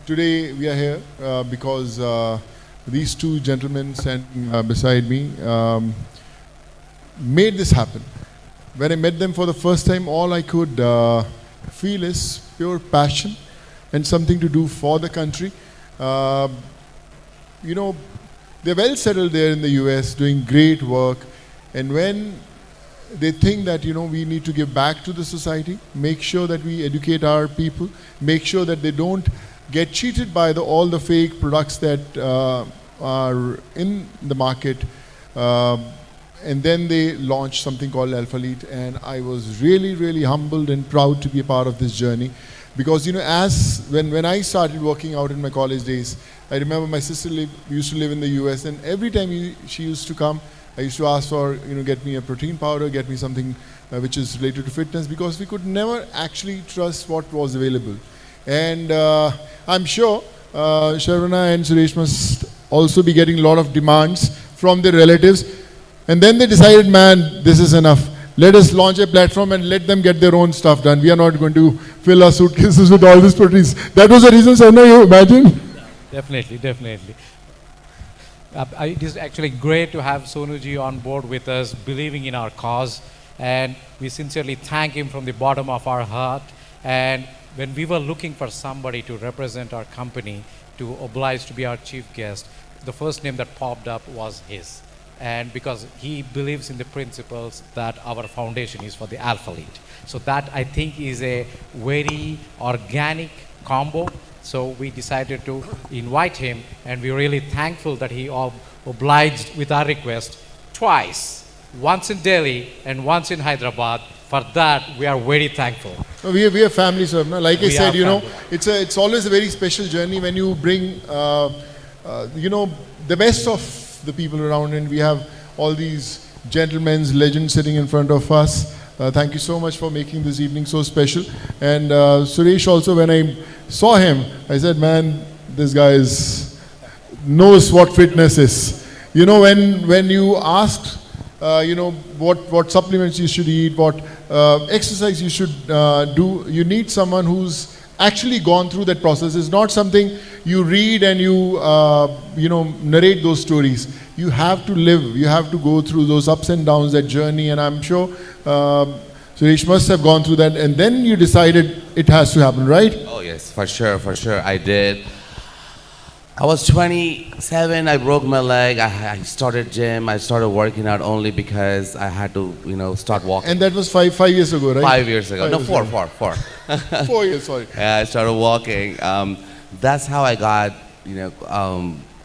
Today we are here because these two gentlemen standing beside me made this happen. When I met them for the first time, all I could feel is pure passion and something to do for the country. Uh, you know, they're well settled there in the US, doing great work. And when they think that we need to give back to the society, make sure that we educate our people, make sure that they don't get cheated by all the fake products that are in the market. Uh, and then they launched something called Alphalete, and I was really humbled and proud to be a part of this journey. Because as when I started working out in my college days, I remember my sister used to live in the US, and every time she used to come, I used to ask for, get me a protein powder, get me something which is related to fitness, because we could never actually trust what was available. And I'm sure Sharvana and Suresh must also be getting a lot of demands from their relatives. And then they decided, man, this is enough. Let us launch a platform and let them get their own stuff done. We are not going to fill our suitcases with all these proteins. That was the reason, Sonu, you imagine? Definitely. It is actually great to have Sonuji on board with us, believing in our cause, and we sincerely thank him from the bottom of our heart. And when we were looking for somebody to represent our company, to oblige to be our chief guest, the first name that popped up was his. And because he believes in the principles that our foundation is for the Alphalete. So that, I think, is a very organic combo. So we decided to invite him, and we're really thankful that he obliged with our request twice, once in Delhi and once in Hyderabad. For that, we are very thankful. We are family, sir. Like I said, family. it's always a very special journey when you bring, the best of the people around, and we have all these gentlemen's legends sitting in front of us. Thank you so much for making this evening so special. And Suresh also, when I saw him, I said, man, this guy knows what fitness is. When you asked, what supplements you should eat, what exercise you should do, you need someone who's actually gone through that process. It's not something you read and you narrate those stories. You have to live. You have to go through those ups and downs, that journey. And I'm sure Suresh must have gone through that. And then you decided it has to happen, right? Oh yes, for sure. I did. I was 27. I broke my leg. I started gym. I started working out only because I had to, start walking. And that was five years ago, right? 5 years ago. No, four. 4 years, sorry. Yeah, I started walking. That's how I got,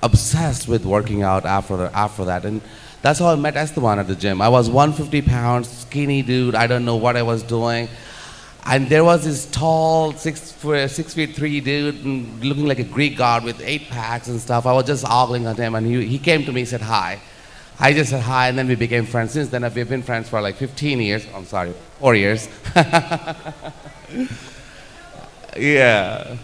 obsessed with working out after that. And that's how I met Esteban at the gym. I was 150 pounds, skinny dude. I don't know what I was doing. And there was this tall, 6'3" dude, looking like a Greek god with 8 packs and stuff. I was just ogling at him, and he came to me, said hi. I just said hi, and then we became friends. Since then, we've been friends for like 15 years. I'm sorry, 4 years. Yeah,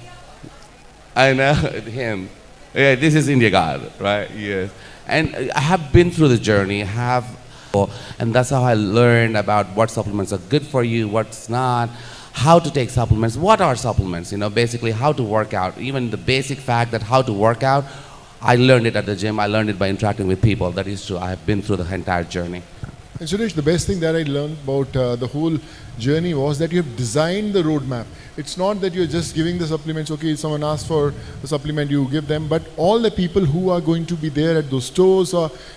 I know him. Yeah, this is India God, right? Yes. And I have been through the journey, and that's how I learned about what supplements are good for you, what's not, how to take supplements, what are supplements, basically how to work out. Even the basic fact that how to work out, I learned it at the gym. I learned it by interacting with people. That is true. I have been through the entire journey. And Suresh, the best thing that I learned about the whole journey was that you have designed the roadmap. It's not that you're just giving the supplements, okay, if someone asks for a supplement, you give them, but all the people who are going to be there at those stores,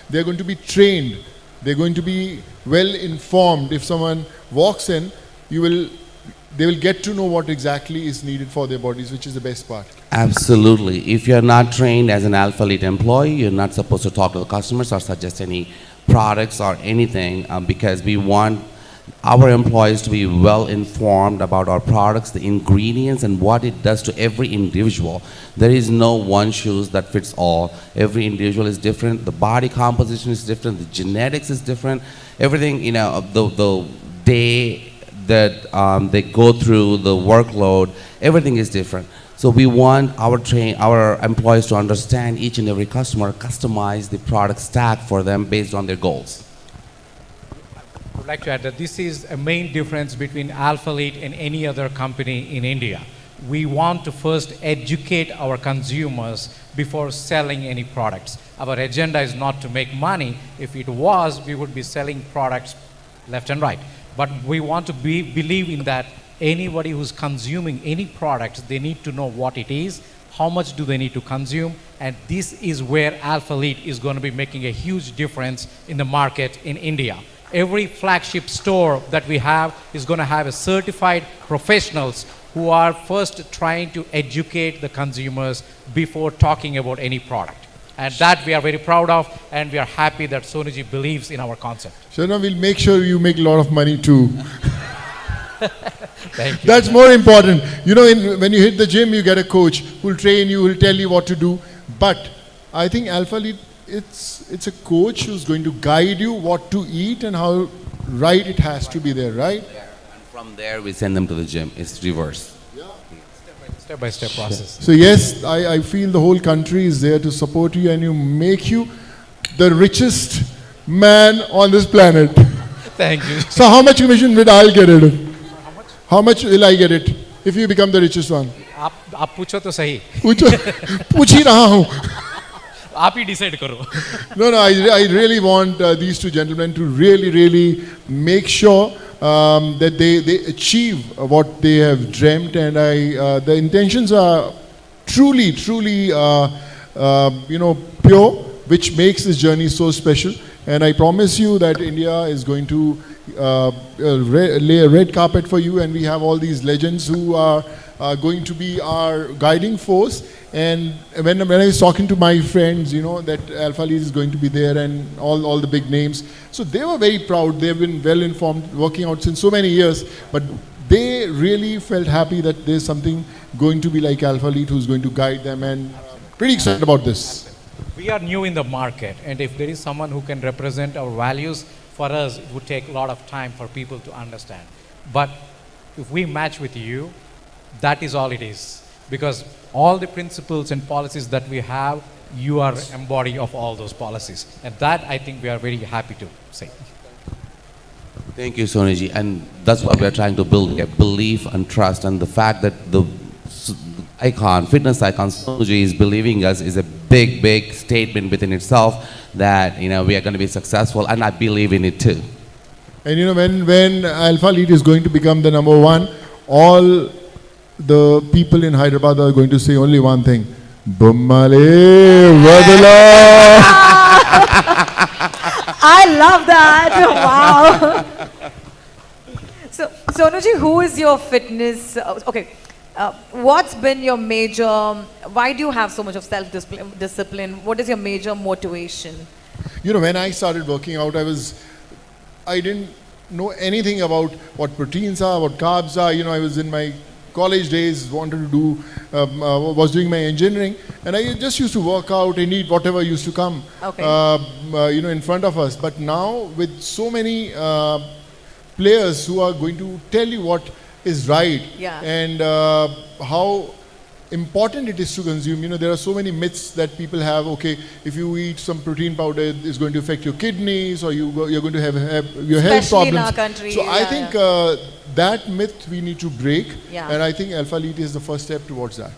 they're going to be trained. They're going to be well informed. If someone walks in, they will get to know what exactly is needed for their bodies, which is the best part. Absolutely. If you're not trained as an Alphalete employee, you're not supposed to talk to the customers or suggest any products or anything, because we want our employees to be well informed about our products, the ingredients, and what it does to every individual. There is no one shoes that fits all. Every individual is different. The body composition is different. The genetics is different. Everything, the day that they go through, the workload, everything is different. So we want our employees to understand each and every customer, customize the product stack for them based on their goals. I would like to add that this is a main difference between Alphalete and any other company in India. we want to first educate our consumers before selling any products. Our agenda is not to make money. If it was, we would be selling products left and right. But we want to believe in that anybody who's consuming any products, they need to know what it is, how much do they need to consume, and this is where Alphalete is going to be making a huge difference in the market in India. Every flagship store that we have is going to have a certified professionals who are first trying to educate the consumers before talking about any product. And that we are very proud of, and we are happy that Sonuji believes in our concept. Sharna, we'll make sure you make a lot of money too. Thank you. That's more important. You know, when you hit the gym, you get a coach who'll train you, who'll tell you what to do. But I think Alphalete, it's a coach who's going to guide you what to eat and how right it has to be there, right? And from there, we send them to the gym. It's reverse. Step-by-step process. So yes, I feel the whole country is there to support you and you make you the richest man on this planet. Thank you. So how much commission will I get it? How much will I get it if you become the richest one? आप पूछो तो सही. पूछ ही रहा हूँ. आप ही decide करो. No, I really want these two gentlemen to really make sure that they achieve what they have dreamt, and the intentions are truly pure, which makes this journey so special. And I promise you that India is going to lay a red carpet for you, and we have all these legends who are going to be our guiding force. And when I was talking to my friends, you know, that Alphalete is going to be there and all the big names. So they were very proud. They've been well informed, working out since so many years. But they really felt happy that there's something going to be like Alphalete who's going to guide them, and pretty excited about this. We are new in the market, and if there is someone who can represent our values, for us, it would take a lot of time for people to understand. But if we match with you, that is all it is. Because all the principles and policies that we have, you are embody of all those policies. And that, I think, we are very happy to say. Thank you, Sonuji. And that's what we're trying to build, a belief and trust. And the fact that the fitness icon Sonuji is believing us is a big statement within itself that, you know, we are going to be successful, and I believe in it too. And you know, when Alphalete is going to become the number one, all the people in Hyderabad are going to say only one thing: Bummale Vadala. I love that. Wow. So, Sonuji, who is your fitness? What's been your major? Why do you have so much of self-discipline? What is your major motivation? You know, when I started working out, I didn't know anything about what proteins are, what carbs are. You know, I was in my college days, wanted to do, was doing my engineering, and I just used to work out and eat whatever used to come, you know, in front of us. But now, with so many players who are going to tell you what is right, and how important it is to consume. You know, there are so many myths that people have. Okay, if you eat some protein powder, it's going to affect your kidneys, or you're going to have your health problems. In our country. So I think that myth we need to break, and I think Alphalete is the first step towards that.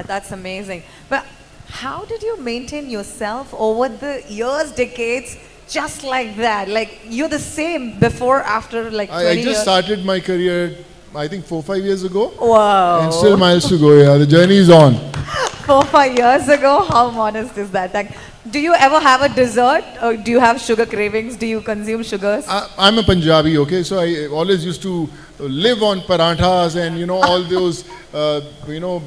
That's amazing. But how did you maintain yourself over the years, decades, just like that? Like, you're the same before, after, like 20 years? I just started my career, I think 4-5 years ago. Wow. And still miles to go. Yeah, the journey is on. 4-5 years ago? How honest is that? Like, do you ever have a dessert, or do you have sugar cravings? Do you consume sugars? I'm a Punjabi, okay, so I always used to live on paranthas and, you know, all those, you know,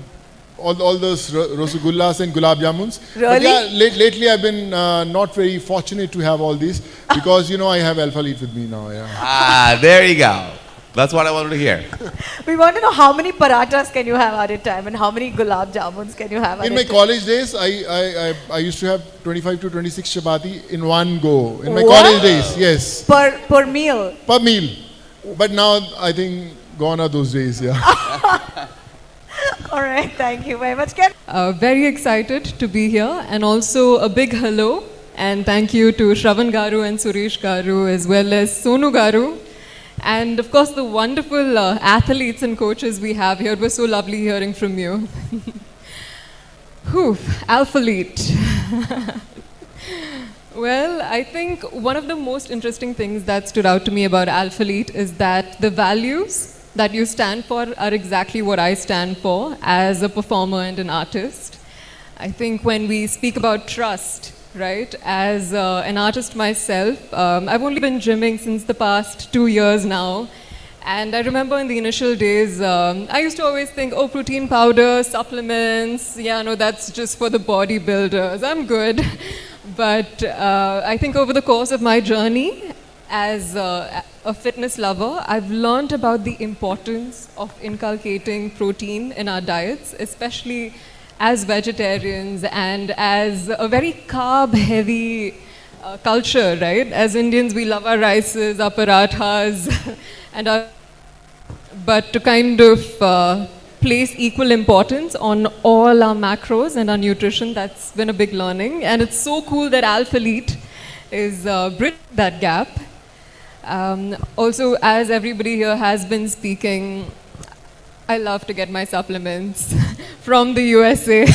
all those rasagullas and gulab jamuns. Really? But yeah, lately I've been not very fortunate to have all these, because, you know, I have Alphalete with me now. Yeah. There you go. That's what I wanted to hear. We want to know how many parathas can you have at a time, and how many gulab jamuns can you have at a time? In my college days, I used to have 25 to 26 chapati in one go. In my college days, yes. Per meal? Per meal. But now I think gone are those days, yeah. All right, thank you very much. Ken? Very excited to be here, and also a big hello and thank you to Shravan Garu and Suresh Garu, as well as Sonu Garu. And of course, the wonderful athletes and coaches we have here. It was so lovely hearing from you. Whew, Alphalete. Well, I think one of the most interesting things that stood out to me about Alphalete is that the values that you stand for are exactly what I stand for as a performer and an artist. I think when we speak about trust, right, as an artist myself, I've only been gymming since the past 2 years now. And I remember in the initial days, I used to always think, oh, protein powder, supplements, yeah, no, that's just for the bodybuilders. I'm good. But I think over the course of my journey as a fitness lover, I've learned about the importance of inculcating protein in our diets, especially as vegetarians and as a very carb-heavy culture, right? As Indians, we love our rices, our parathas, and but to kind of place equal importance on all our macros and our nutrition, that's been a big learning. And it's so cool that Alphalete is bridging that gap. Also, as everybody here has been speaking, I love to get my supplements from the USA.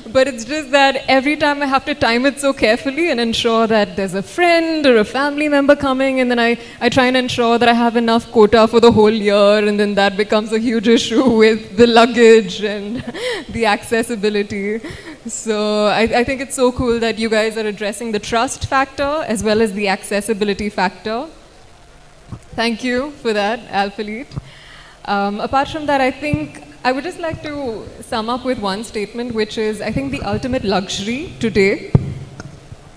But it's just that every time I have to time it so carefully and ensure that there's a friend or a family member coming, and then I try and ensure that I have enough quota for the whole year, and then that becomes a huge issue with the luggage and the accessibility. So I think it's so cool that you guys are addressing the trust factor as well as the accessibility factor. Thank you for that, Alphalete. Apart from that, I think I would just like to sum up with one statement, which is I think the ultimate luxury today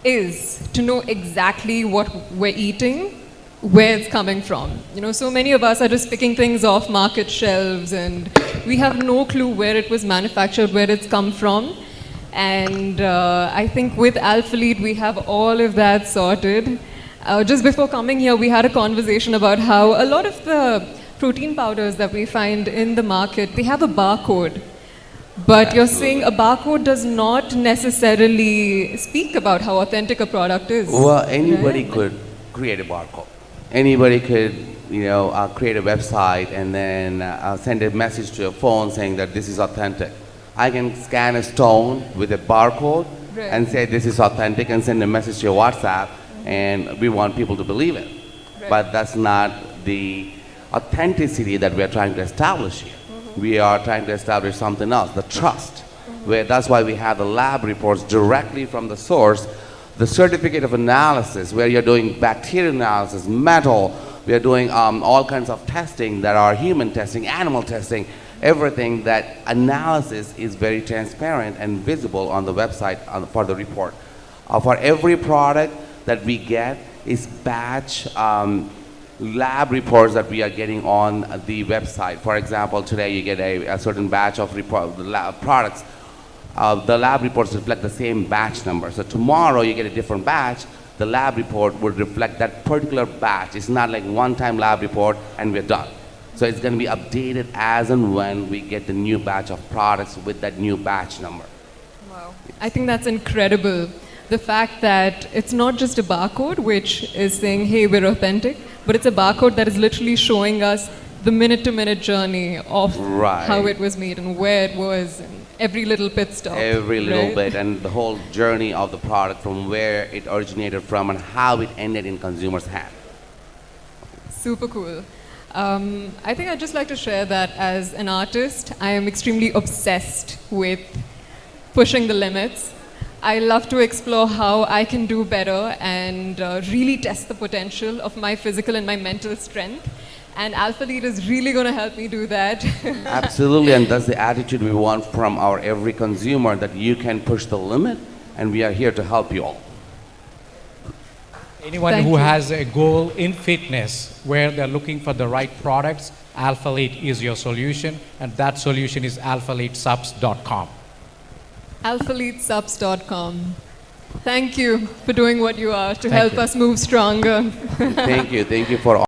is to know exactly what we're eating, where it's coming from. You know, so many of us are just picking things off market shelves and we have no clue where it was manufactured, where it's come from. And I think with Alphalete, we have all of that sorted. Just before coming here, we had a conversation about how a lot of the protein powders that we find in the market, they have a barcode. But you're saying a barcode does not necessarily speak about how authentic a product is. Well, anybody right? could create a barcode. Anybody could, create a website and then send a message to your phone saying that this is authentic. I can scan a stone with a barcode Right. and say this is authentic and send a message to your WhatsApp, and we want people to believe it. Right. But that's not the authenticity that we are trying to establish here. We are trying to establish something else, the trust. Where that's why we have the lab reports directly from the source, the certificate of analysis, where you're doing bacterial analysis, metal, we are doing all kinds of testing that are human testing, animal testing, everything. That analysis is very transparent and visible on the website for the report. For every product that we get is batch lab reports that we are getting on the website. For example, today you get a certain batch of products. The lab reports reflect the same batch number. So tomorrow you get a different batch, the lab report would reflect that particular batch. It's not like one-time lab report and we're done. So it's going to be updated as and when we get the new batch of products with that new batch number. Wow. I think that's incredible. The fact that it's not just a barcode which is saying, hey, we're authentic, but it's a barcode that is literally showing us the minute-to-minute journey of how it was made and where it was, and every little pit stop. Every little right? bit, and the whole journey of the product from where it originated from and how it ended in consumers' hand. Super cool. I think I'd just like to share that as an artist, I am extremely obsessed with pushing the limits. I love to explore how I can do better and really test the potential of my physical and my mental strength. And Alphalete is really going to help me do that. Absolutely, and that's the attitude we want from our every consumer, that you can push the limit, and we are here to help you all. Anyone Thank who you. has a goal in fitness where they're looking for the right products, Alphalete is your solution, and that solution is alphaletesubs.com. Alphaletesubs.com. Thank you for doing what you are to Thank help you. us move stronger. Thank you for